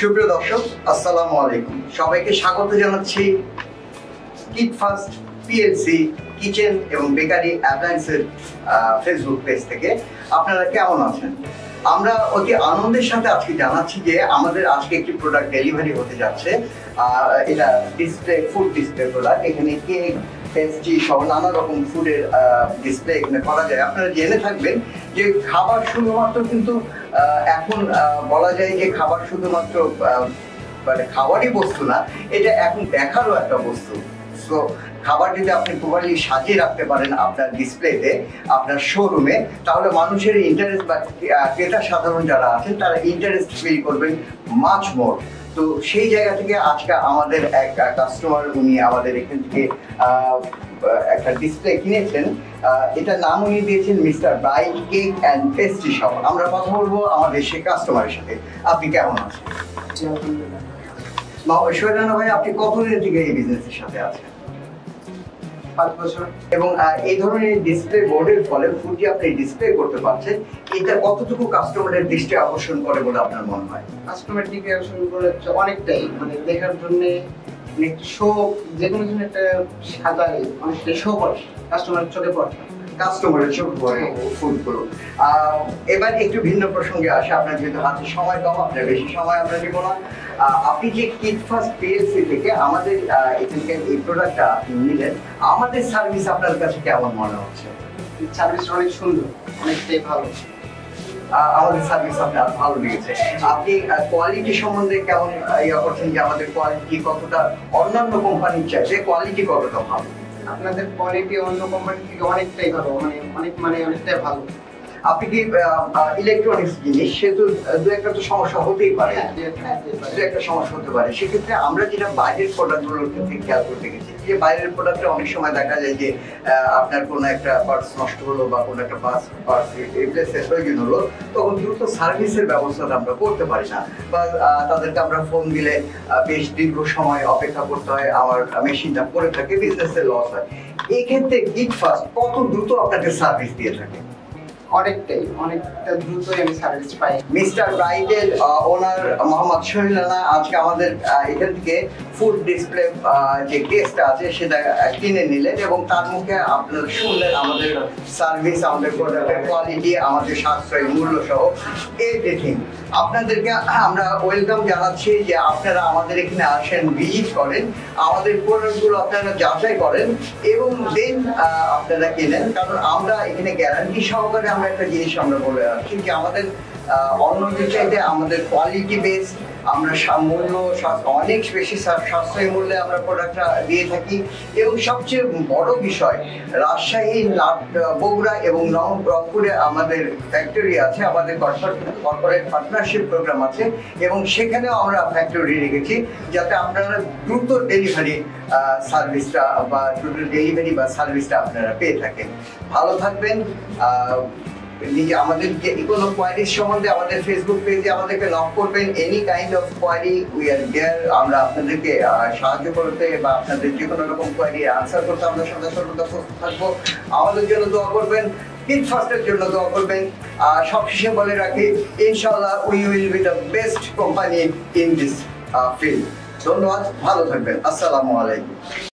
সুপ্রিয় দর্শক, আসসালামু আলাইকুম। সবাইকে স্বাগত জানাচ্ছি কিট ফার্স্ট পিএলসি কিচেন এবং বেকারি অ্যাপ্লায়েন্সের ফেসবুক পেজ থেকে। আপনারা কেমন আছেন? আমরা অতি আনন্দের সাথে আজকে জানাচ্ছি যে আমাদের আজকে একটি প্রোডাক্ট ডেলিভারি হতে যাচ্ছে। এটা ডিসপ্লে, ফুড ডিসপ্লে প্রোডাক্ট। এখানে কেক, পেস্ট্রি সহ নানা রকম ফুডের ডিসপ্লে এখানে করা যায়। আপনারা জেনে থাকবেন যে খাবার শুধুমাত্র কিন্তু এখন বলা যায় যে খাবার শুধুমাত্র মানে খাবারই বস্তু না, এটা এখন দেখারও একটা বস্তু। সো খাবার যদি আপনি প্রপারলি সাজিয়ে রাখতে পারেন আপনার ডিসপ্লেতে, আপনার শোরুমে, তাহলে মানুষের ইন্টারেস্ট বা ক্রেতা সাধারণ যারা আছেন তারা ইন্টারেস্ট ফিল করবেন মাচ মোর। তো সেই জায়গা থেকে আজকে আমাদের এক কাস্টমার, উনি আমাদের এখান থেকে একটা ডিসপ্লে কিনেছেন। এটার নাম উনি দিয়েছেন mister bright cake and pastry shop. আমরা কথা বলবো আমাদের সেই কাস্টমারের সাথে। আপনি কেমন আছেন? শৈলানা ভাই, আপনি কতদিন থেকে এই বিজনেসের সাথে আছেন? 5 বছর। এবং এই ধরনের ডিসপ্লে বোর্ডের ফলে ফুড যে আপনি ডিসপ্লে করতে পারছেন, এটা কতটুকু কাস্টমারের দৃষ্টি আকর্ষণ করে বলে আপনার মনে হয়? কাস্টমার দিকে আকর্ষণ করে অনেকটাই, মানে দেখার জন্য একটা শো, যে কোনো কিছু একটা সাজালে অনেকটাই শো করে, কাস্টমার চোখে পড়ে, কাস্টমারের চোখ পড়ে ফুডগুলো। এবার একটু ভিন্ন প্রসঙ্গে আসে। আপনার যেহেতু হাতে সময় কম, আপনার বেশি সময় আমরা নিব না। আপনি যে কিট ফার্স্ট পিএলসি থেকে আমাদের এখানকার এই প্রোডাক্টটা আপনি নিলেন, আমাদের সার্ভিস আপনার কাছে কেমন মনে হচ্ছে? সার্ভিস অনেক সুন্দর, অনেকটাই ভালো। আমাদের সার্ভিস আপনার ভালো লেগেছে। আপনি কোয়ালিটি সম্বন্ধে কেমন ইয়া করছেন যে আমাদের কোয়ালিটি কতটা অন্যান্য কোম্পানির চাইতে কোয়ালিটি কতটা ভালো? আপনাদের কোয়ালিটি অন্য কোম্পানি থেকে অনেকটাই ভালো, অনেকটাই ভালো। আপনি কি ইলেকট্রনিক্স জিনিস, সেহেতু দু একটা তো সমস্যা হতেই পারে, দু একটা সমস্যা হতে পারে। সেক্ষেত্রে আমরা যেটা বাইরের প্রোডাক্টগুলোর ক্ষেত্রে খেয়াল করতে গেছি, যে বাইরের প্রোডাক্টে অনেক সময় দেখা যায় যে আপনার কোনো একটা পার্টস নষ্ট হলো বা কোনো একটা পার্টস রিপ্লেসের প্রয়োজন হলো, তখন দ্রুত সার্ভিসের ব্যবস্থাটা আমরা করতে পারি না, বা তাদেরকে আমরা ফোন দিলে বেশ দীর্ঘ সময় অপেক্ষা করতে হয়, আমার মেশিনটা পড়ে থাকে, বিজনেসের লস হয়। এই ক্ষেত্রে কিট ফার্স্ট কত দ্রুত আপনাকে সার্ভিস দিয়ে থাকে? অনেকটা দ্রুতই আমি সার্ভিস পাই। মিস্টার ব্রাইটের ওনার মোহাম্মদ শৈলানা আজকে আমাদের এখান থেকে ফুড ডিসপ্লে যে কেসটা আছে সেটা কিনে নিলেন, এবং তার মুখে আপনারা শুনলেন আমাদের সার্ভিস, আমাদের প্রোডাক্টের কোয়ালিটি, আমাদের সাশ্রয়ী মূল্য সহ এভরিথিং। আপনাদেরকে আমরা ওয়েলকাম জানাচ্ছি যে আপনারা আমাদের এখানে আসেন, ভিজিট করেন, আমাদের প্রোডাক্টগুলো আপনারা যাচাই করেন এবং দেন আপনারা কিনেন। কারণ আমরা এখানে গ্যারান্টি সহকারে আমরা একটা জিনিস আমরা বলে আসছি যে আমাদের অন্য চাইতে আমাদের কোয়ালিটি বেস, আমরা মূল্য অনেক বেশি সাশ্রয়ী মূল্যে আমরা প্রোডাক্টটা দিয়ে থাকি। এবং সবচেয়ে বড় বিষয়, রাজশাহী, বগুড়া এবং রংপুরে আমাদের ফ্যাক্টরি আছে, আমাদের কর্পোরেট পার্টনারশিপ প্রোগ্রাম আছে, এবং সেখানেও আমরা ফ্যাক্টরি রেখেছি যাতে আপনারা দ্রুত ডেলিভারি সার্ভিসটা বা সার্ভিসটা আপনারা পেয়ে থাকেন। ভালো থাকবেন। নিজে আমাদের যে কোনো কোয়ারিজ সম্বন্ধে আমাদের ফেসবুক পেজে আমাদেরকে নক করবেন। Any kind of query we are there. আমরা আপনাদেরকে সাহায্য করতে বা আপনাদের যে কোনো রকম কোয়ারি আনসার করতে আমরা সদা সর্বদা প্রস্তুত থাকবো। আমাদের জন্য দোয়া করবেন, কিট ফার্স্টের জন্য দোয়া করবেন। সবশেষে বলে রাখি, ইনশাআল্লাহ we will be the best company in this field. ধন্যবাদ, ভালো থাকবেন। আসসালামু আলাইকুম।